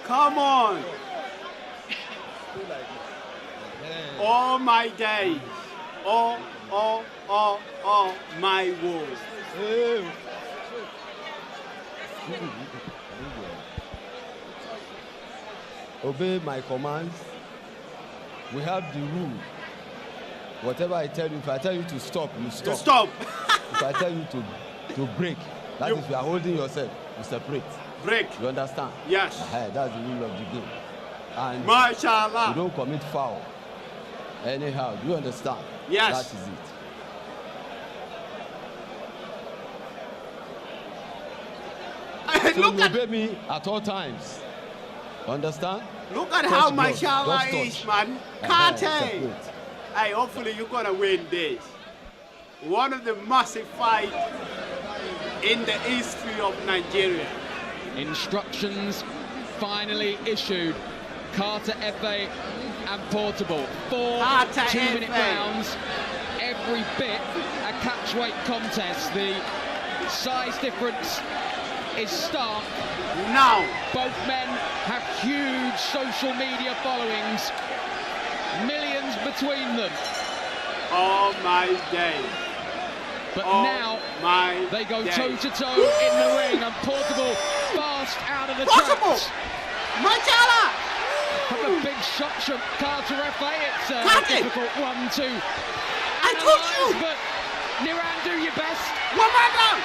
Come on. All my days. All my woes. Obey my commands. We have the rule. Whatever I tell you, if I tell you to stop, you stop. You stop. If I tell you to break, that is, you are holding yourself, you separate. Break. You understand? Yes. That's the rule of the game. And Mashallah. you don't commit foul. Anyhow, do you understand? Yes. That is it. So you obey me at all times. Understand? Look at how mashallah is, man. Cataefe. Hey, hopefully you're gonna win this. One of the massive fights in the history of Nigeria. Instructions finally issued. Cataefe and Potable. 4 2-minute rounds. Every bit a catchweight contest. The size difference is stark. Now, both men have huge social media followings. Millions between them. Oh my days. But now they go toe-to-toe in the ring, and Potable fast out of the traps. Mashallah! A couple of big shots from cataefe. It's a difficult one to I told you! But Niran, do your best. One man down!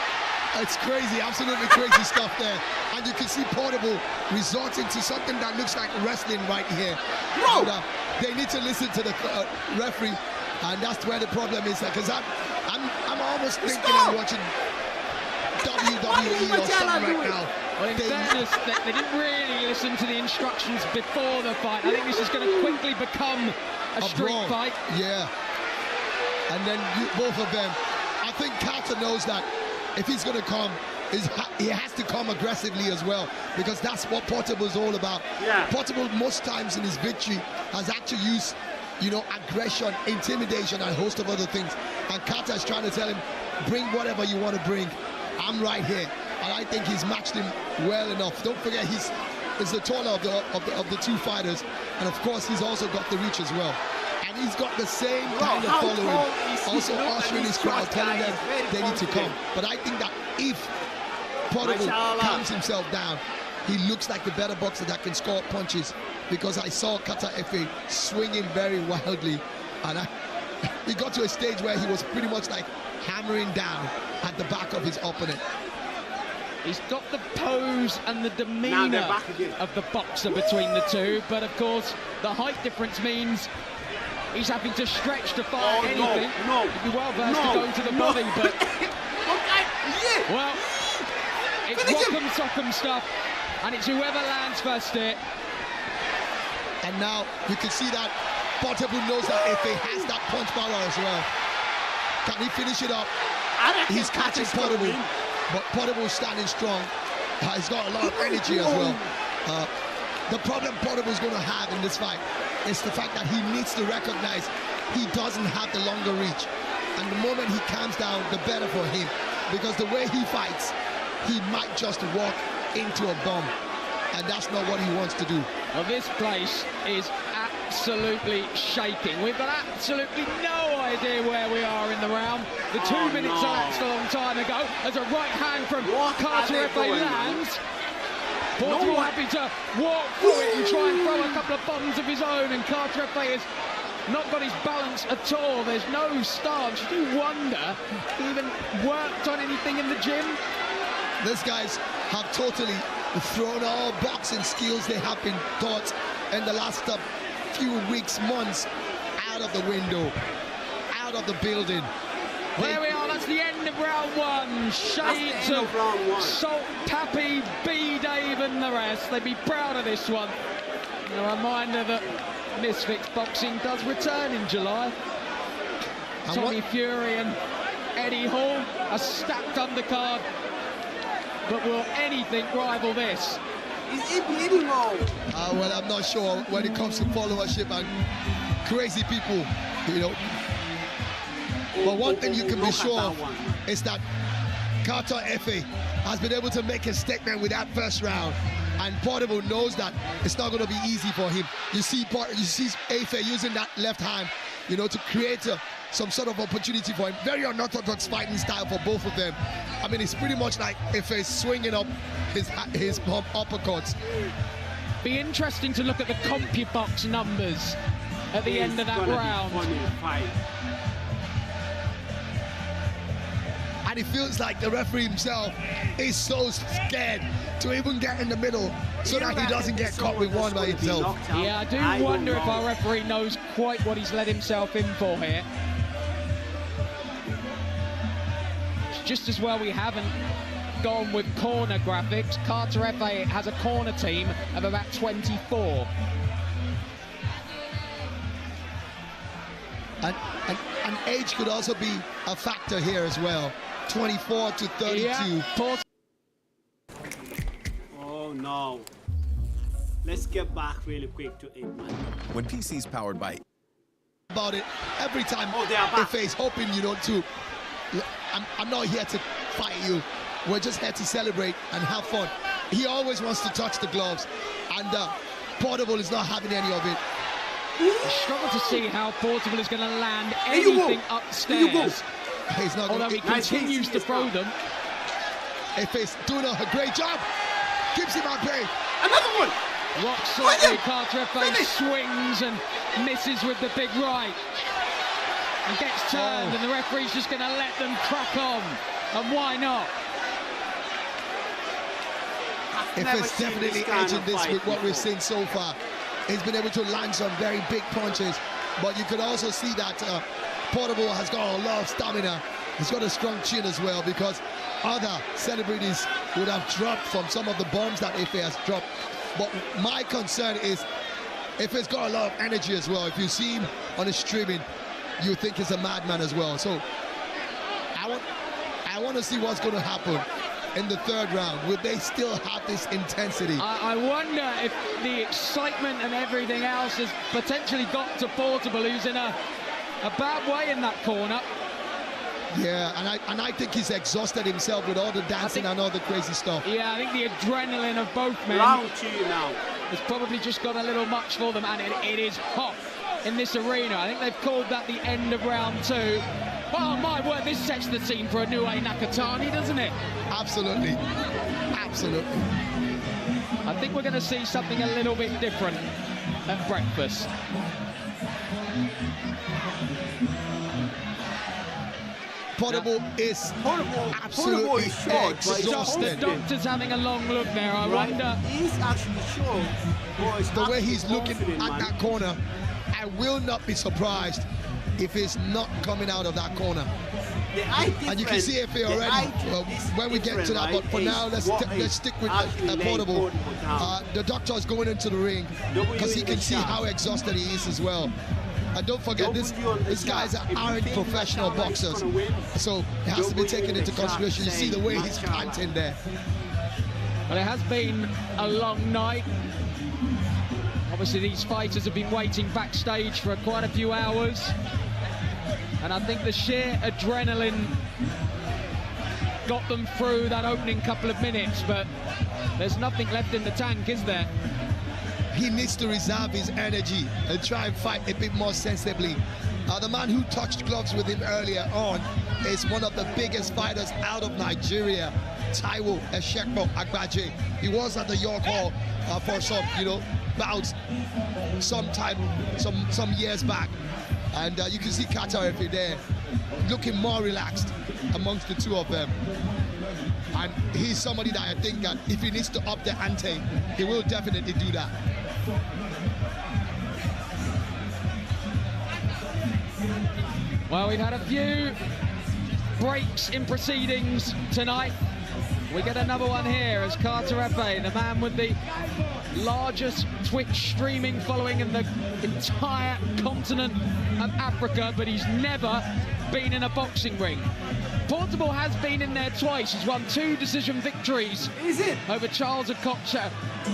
It's crazy, absolutely crazy stuff there. And you can see Potable resorting to something that looks like wrestling right here. Bro! And, they need to listen to the referee, and that's where the problem is. Because I'm almost thinking I'm watching WWE or something right now. Well, in fairness, they didn't really listen to the instructions before the fight. I think this is going to quickly become a street brawl. fight. Yeah. And then both of them. I think Carter knows that if he's going to come, he has to come aggressively as well, because that's what Potable is all about. Yeah. Potable most times in his victory has actually used, aggression, intimidation, and a host of other things. And Carter is trying to tell him, bring whatever you want to bring. I'm right here. And I think he's matched him well enough. Don't forget, he's the taller of the two fighters, and of course he's also got the reach as well. And he's got the same kind of following, also ushering his crowd, telling them they need to come. But I think that if Potable calms himself down, he looks like the better boxer that can score punches, because I saw Cataefe swinging very wildly, and he got to a stage where he was pretty much like hammering down at the back of his opponent. He's got the pose and the demeanor of the boxer between the two, but of course the height difference means he's having to stretch to fire anything. He'd be well versed to go to the body, but well, it's rock'em sock'em stuff, and it's whoever lands first here. And now you can see that Potable knows that if he has that punch power as well, can he finish it up? He's catching Potable, but Potable is standing strong. He's got a lot of energy as well. The problem Potable is going to have in this fight is the fact that he needs to recognize he doesn't have the longer reach. And the moment he calms down, the better for him. Because the way he fights, he might just walk into a bomb. And that's not what he wants to do. Well, this place is absolutely shaking. We've got absolutely no idea where we are in the round. The 2 minutes elapsed a long time ago. There's a right hand from Cataefe lands. Potable happy to walk through it and try and throw a couple of bombs of his own, and Cataefe has not got his balance at all. There's no stance. You do wonder if he even worked on anything in the gym. These guys have totally thrown all boxing skills they have been taught in the last few weeks, months, out of the window, out of the building. There we are, that's the end of round one. Shades of Salt, Pappy, B. Dave and the rest. They'd be proud of this one. And a reminder that Misfits Boxing does return in July. Tommy Fury and Eddie Hall, a stacked undercard. But will anything rival this? Is he bleeding all? Well, I'm not sure when it comes to followership and crazy people, But one thing you can be sure of is that Cataefe has been able to make a statement with that first round, and Potable knows that it's not going to be easy for him. You see Efe using that left hand, you know, to create some sort of opportunity for him. Very unorthodox fighting style for both of them. I mean, it's pretty much like Efe swinging up his uppercuts. Be interesting to look at the CompuBox numbers at the end of that round. And it feels like the referee himself is so scared to even get in the middle so that he doesn't get caught with one by himself. Yeah, I do wonder if our referee knows quite what he's let himself in for here. Just as well we haven't gone with corner graphics. Cataefe has a corner team of about 24. And age could also be a factor here as well. 24 to 32. Yeah, oh no. Let's get back really quick to it, man. When PC's powered by about it every time Efe is hoping, you know, to I'm not here to fight you. We're just here to celebrate and have fun. He always wants to touch the gloves, and Potable is not having any of it. I struggle to see how Potable is going to land anything upstairs. He's not. Although he continues to throw them. Efe's doing a great job. Keeps him at bay. Another one. Rock solid. Cataefe swings and misses with the big right. And gets turned, and the referee's just going to let them crack on. And why not? Efe's definitely edging this with what we've seen so far. He's been able to land some very big punches, but you could also see that Potable has got a lot of stamina. He's got a strong chin as well, because other celebrities would have dropped from some of the bombs that Efe has dropped. But my concern is Efe's got a lot of energy as well. If you see him on his streaming, you think he's a madman as well. So I want to see what's going to happen in the third round. Will they still have this intensity? I wonder if the excitement and everything else has potentially got to Potable, who's in a bad way in that corner. Yeah, and I think he's exhausted himself with all the dancing and all the crazy stuff. Yeah, I think the adrenaline of both men has probably just got a little much for them, and it is hot in this arena. I think they've called that the end of round 2. Oh my word, this sets the scene for a new Nakatani, doesn't it? Absolutely. Absolutely. I think we're going to see something a little bit different at breakfast. Potable is absolutely exhausted. The doctor's having a long look there. I wonder. He's actually sure. The way he's looking at that corner, I will not be surprised if he's not coming out of that corner. And you can see Efe already when we get to that, but for now let's stick with Potable. The doctor is going into the ring because he can see how exhausted he is as well. And don't forget, these guys aren't professional boxers, so it has to be taken into consideration. You see the way he's panting there. Well, it has been a long night. Obviously, these fighters have been waiting backstage for quite a few hours. And I think the sheer adrenaline got them through that opening couple of minutes, but there's nothing left in the tank, is there? He needs to reserve his energy and try and fight a bit more sensibly. The man who touched gloves with him earlier on is one of the biggest fighters out of Nigeria, Taiwo Eshekpo Agbaje. He was at the York Hall for some, bouts some years back. And you can see Cataefe there looking more relaxed amongst the two of them. And he's somebody that I think that if he needs to up the ante, he will definitely do that. Well, we've had a few breaks in proceedings tonight. We get another one here as Cataefe, the man with the largest Twitch streaming following in the entire continent of Africa, but he's never been in a boxing ring. Potable has been in there twice. He's won 2 decision victories over Charles Okocha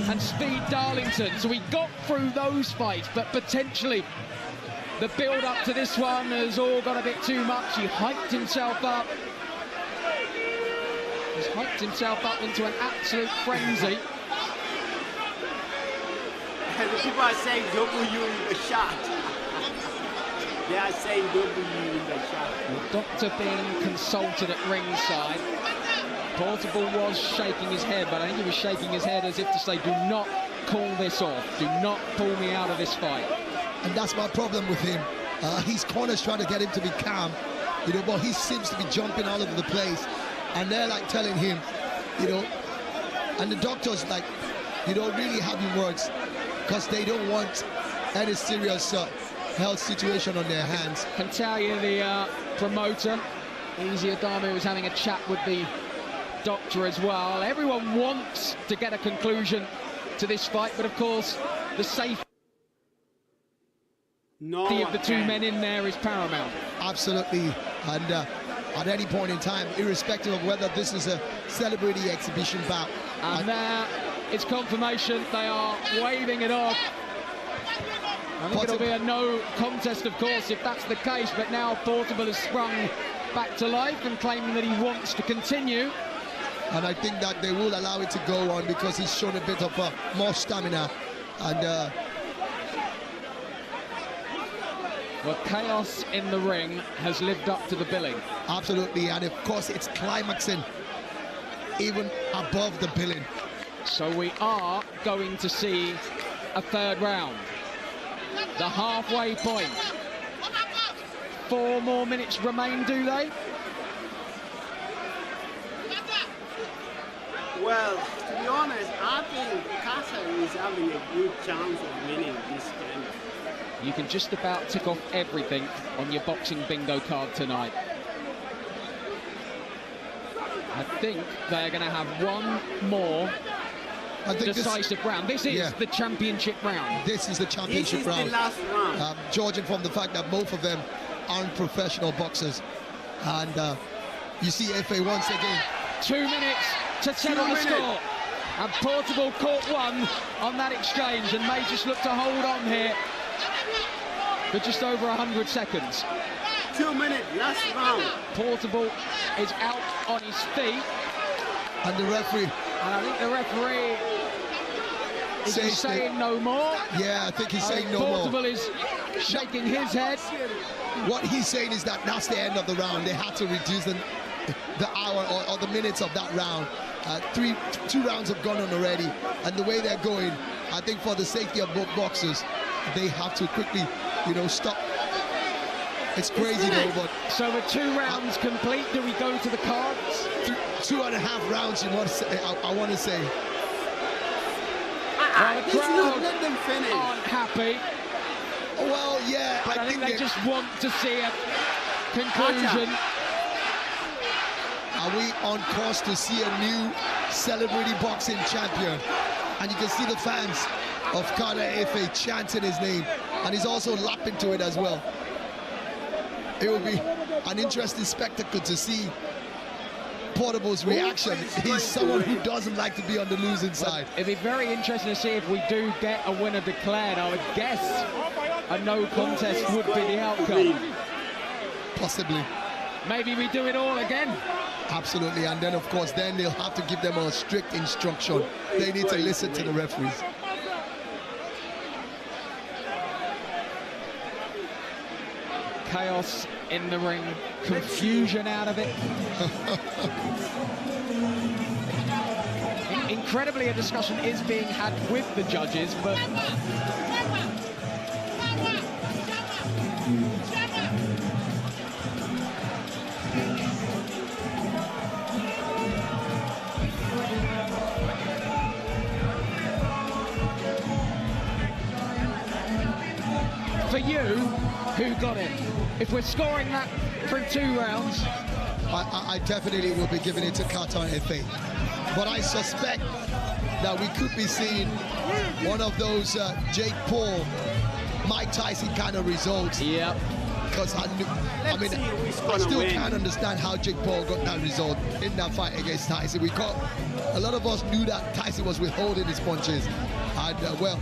and Speed Darlington. So he got through those fights, but potentially the build-up to this one has all got a bit too much. He hyped himself up. He's hyped himself up into an absolute frenzy. The people are saying W in the shot. They are saying W in the shot. The doctor being consulted at ringside. Potable was shaking his head, but I think he was shaking his head as if to say, do not call this off. Do not pull me out of this fight. And that's my problem with him. His corner's trying to get him to be calm, you know, but he seems to be jumping all over the place. And they're like telling him, you know, and the doctor's like, you don't really having words because they don't want any serious health situation on their hands. I can tell you the promoter, Easy Adamu, was having a chat with the doctor as well. Everyone wants to get a conclusion to this fight, but of course, the safety of the two men in there is paramount. Absolutely, and at any point in time, irrespective of whether this is a celebrity exhibition bout. And there it's confirmation, they are waving it off. I think it'll be a no contest, of course, if that's the case, but now Potable has sprung back to life and claiming that he wants to continue. And I think that they will allow it to go on because he's shown a bit of more stamina. And well, chaos in the ring has lived up to the billing. Absolutely, and of course it's climaxing even above the billing. So we are going to see a third round. The halfway point. 4 more minutes remain, do they? Well, to be honest, I think Cataefe is having a good chance of winning this game. You can just about tick off everything on your boxing bingo card tonight. I think they're going to have one more decisive round. This is the championship round. This is the championship round. This is the last round. Judging from the fact that both of them aren't professional boxers. And you see Efe once again. 2 minutes to settle the score. And Potable caught one on that exchange and may just look to hold on here for just over 100 seconds. 2 minutes, last round. Potable is out on his feet. And the referee. And I think the referee is saying no more. Yeah, I think he's saying no more. Potable is shaking his head. What he's saying is that that's the end of the round. They had to reduce the hour or the minutes of that round. 2 rounds have gone on already. And the way they're going, I think for the safety of both boxers, they have to quickly, you know, stop. It's crazy though, but... So with 2 rounds complete, do we go to the cards? 2.5 rounds, you want to say, I want to say. Well, the crowd let them finish. aren't happy. Well, yeah, But I think they just want to see a conclusion. Are we on course to see a new celebrity boxing champion? And you can see the fans of cataefe chanting his name, and he's also lapping to it as well. It will be an interesting spectacle to see Potable's reaction. He's someone who doesn't like to be on the losing side. It'd be very interesting to see if we do get a winner declared. I would guess a no contest would be the outcome. Possibly. Maybe we do it all again. Absolutely, and then of course then they'll have to give them a strict instruction. They need to listen to the referees. Chaos in the ring, confusion out of it. Incredibly, a discussion is being had with the judges, but for you, who got it? If we're scoring that from 2 rounds, I definitely will be giving it to cataefe. But I suspect that we could be seeing one of those Jake Paul, Mike Tyson kind of results. Yep. Because I still can't understand how Jake Paul got that result in that fight against Tyson. A lot of us knew that Tyson was withholding his punches, and well,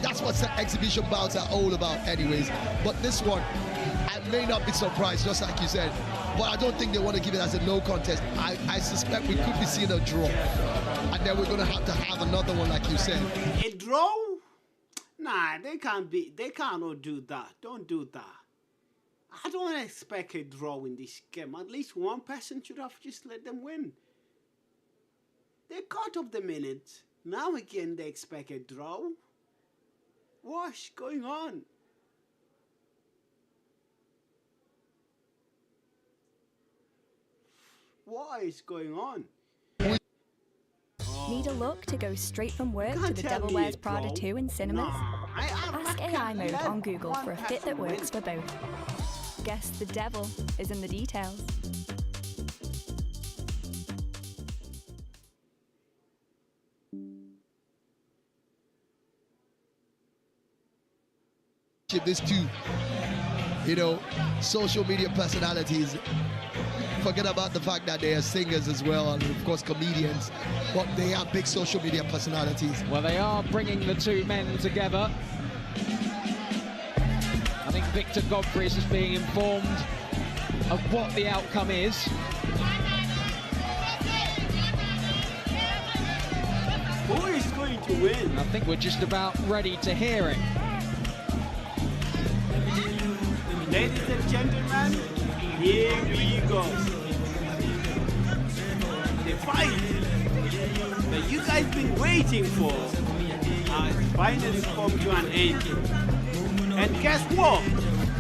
that's what exhibition bouts are all about anyways. But this one, I may not be surprised, just like you said, but I don't think they want to give it as a no contest. I suspect we could be seeing a draw, and then we're going to have another one, like you said. A draw? Nah, they cannot do that. Don't do that. I don't expect a draw in this game. At least one person should have just let them win. They cut off the minutes. Now again they expect a draw. What's going on? What is going on? Need a look to go straight from work to The Devil Wears Prada 2 in cinemas? Ask AI mode on Google for a fit that works for both. Guess the devil is in the details. These two, social media personalities. Forget about the fact that they are singers as well, and of course comedians, but they are big social media personalities. Well, they are bringing the two men together. I think Victor Godfrey is just being informed of what the outcome is. Who is going to win? I think we're just about ready to hear it. Ladies and gentlemen, here we go. The fight that you guys been waiting for has finally come to an end. And guess what?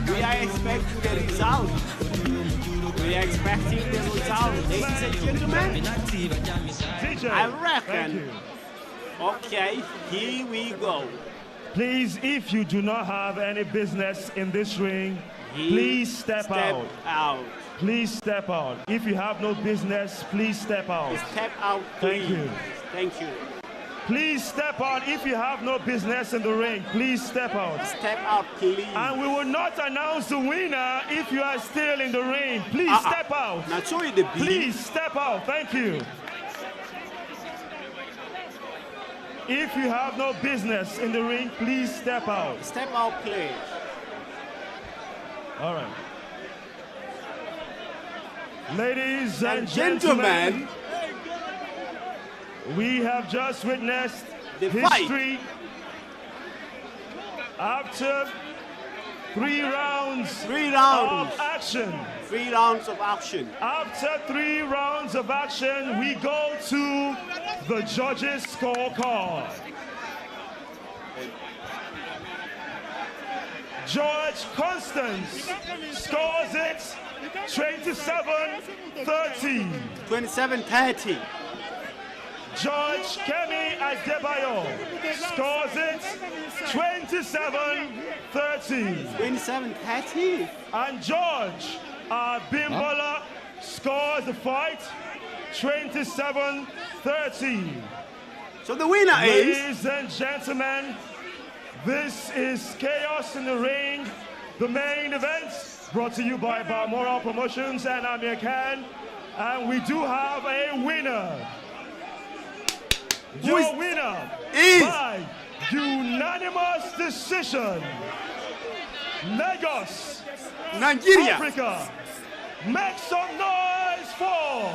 We are expecting the result. We are expecting the result, ladies and gentlemen. I reckon. Okay, here we go. Please, if you do not have any business in this ring, please step out. Please step out. If you have no business, please step out. Step out, please. Thank you. Thank you. Please step out. If you have no business in the ring, please step out. Step out, please. And we will not announce the winner if you are still in the ring. Please step out. Now show you the Please step out. Thank you. If you have no business in the ring, please step out. Step out, please. All right. Ladies and gentlemen, we have just witnessed the history fight. After 3 rounds. 3 rounds of action. 3 rounds of action. After 3 rounds of action, we go to the judges' scorecard. George Constance scores it 27-30. 27-30. George Kemi Adebayo scores it 27-30. 27-30. And George Bimbola scores the fight 27-30. So the winner is... Ladies and gentlemen, this is Chaos in the Ring, the main event, brought to you by Balmoral Promotions and Amir Khan. And we do have a winner. Your winner is by unanimous decision, Lagos, Nigeria, Africa. Make some noise for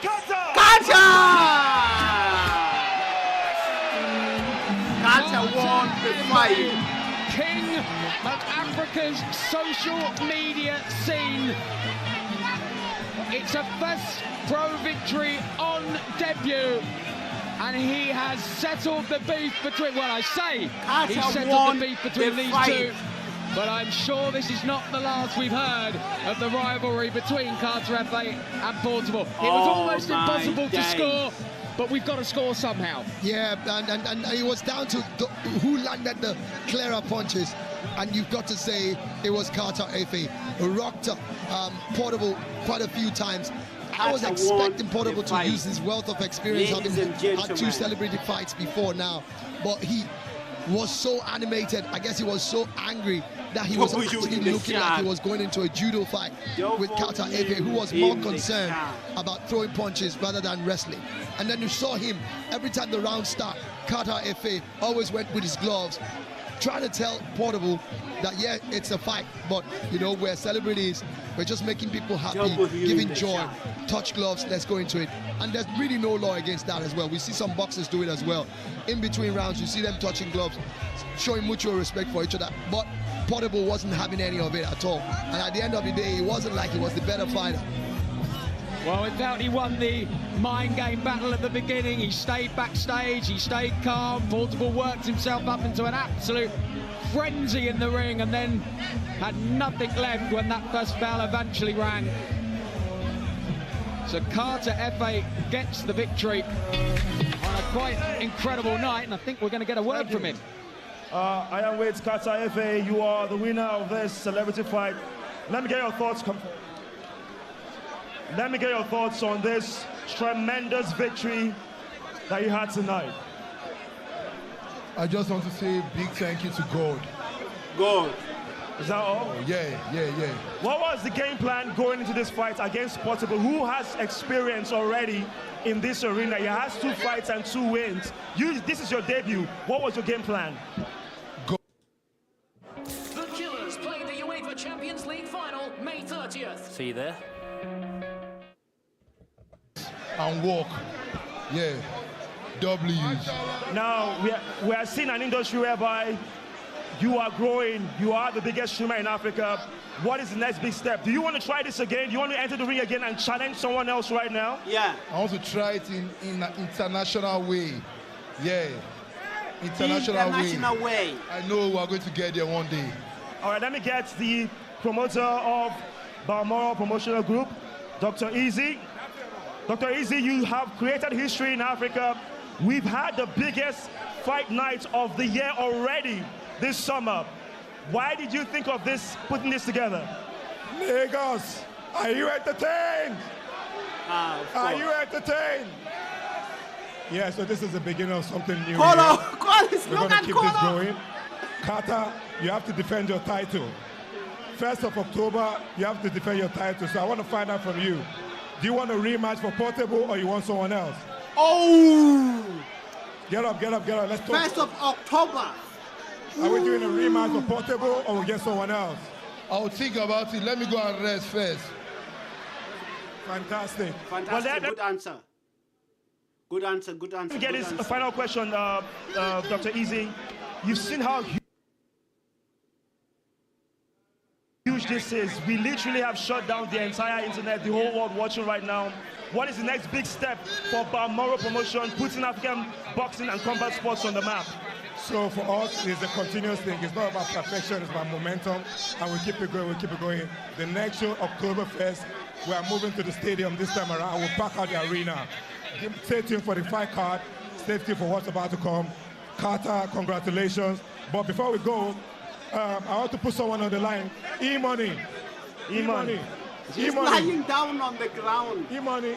Kata! Kata won the fight. King of Africa's social media scene. It's a first pro victory on debut. And he has settled the beef between, well, I say he settled the beef between these two. But I'm sure this is not the last we've heard of the rivalry between cataefe and Potable. It was almost impossible to score, but we've got to score somehow. Yeah, and it was down to who landed the clearer punches. And you've got to say it was cataefe, who rocked Potable quite a few times. I was expecting Potable to use his wealth of experience, having had 2 celebrity fights before now. But he was so animated. I guess he was so angry that he was actually looking like he was going into a judo fight with cataefe, who was more concerned about throwing punches rather than wrestling. And then you saw him, every time the round started, cataefe always went with his gloves, trying to tell Potable that, yeah, it's a fight, but, you know, we're celebrities. We're just making people happy, giving joy. Touch gloves, let's go into it. And there's really no law against that as well. We see some boxers do it as well. In between rounds, you see them touching gloves, showing mutual respect for each other. But Potable wasn't having any of it at all. And at the end of the day, it wasn't like he was the better fighter. Well, without he won the mind game battle at the beginning, he stayed backstage, he stayed calm. Potable worked himself up into an absolute frenzy in the ring and then had nothing left when that first bell eventually rang. So cataefe gets the victory on a quite incredible night, and I think we're going to get a word from him. I am with cataefe. You are the winner of this celebrity fight. Let me get your thoughts. Let me get your thoughts on this tremendous victory that you had tonight. I just want to say a big thank you to God. God. Is that all? Oh, yeah. What was the game plan going into this fight against Potable, who has experience already in this arena? He has 2 fights and 2 wins. This is your debut. What was your game plan? The Killers play the UEFA Champions League final May 30th. See you there. And walk. Yeah. W's. Now, we are seeing an industry whereby you are growing. You are the biggest streamer in Africa. What is the next big step? Do you want to try this again? Do you want to enter the ring again and challenge someone else right now? Yeah. I want to try it in an international way. Yeah. International way. I know we are going to get there one day. All right, let me get the promoter of Balmoral Promotional Group, Dr. Easy. Dr. Easy, you have created history in Africa. We've had the biggest fight night of the year already this summer. Why did you think of this, putting this together? Lagos, are you entertained? Are you entertained? Yeah, so this is the beginning of something new. We're going to keep this going. Carter, you have to defend your title. 1st of October, you have to defend your title. So I want to find out from you. Do you want a rematch for Potable or you want someone else? Oh! Get up. Let's talk. 1st of October. Are we doing a rematch for Potable or we get someone else? I'll think about it. Let me go and rest first. Fantastic. Good answer. Good answer. Let me get this final question, Dr. Easy. You've seen how huge this is. We literally have shut down the entire internet, the whole world watching right now. What is the next big step for Balmoral Promotion, putting African boxing and combat sports on the map? So for us, it's a continuous thing. It's not about perfection, it's about momentum, and we keep it going, The next show, October 1st, we are moving to the stadium this time around. We'll pack out the arena. Stay tuned for the fight card. Stay tuned for what's about to come. Carter, congratulations. But before we go, I want to put someone on the line. E-Money. He's lying down on the ground. E-Money.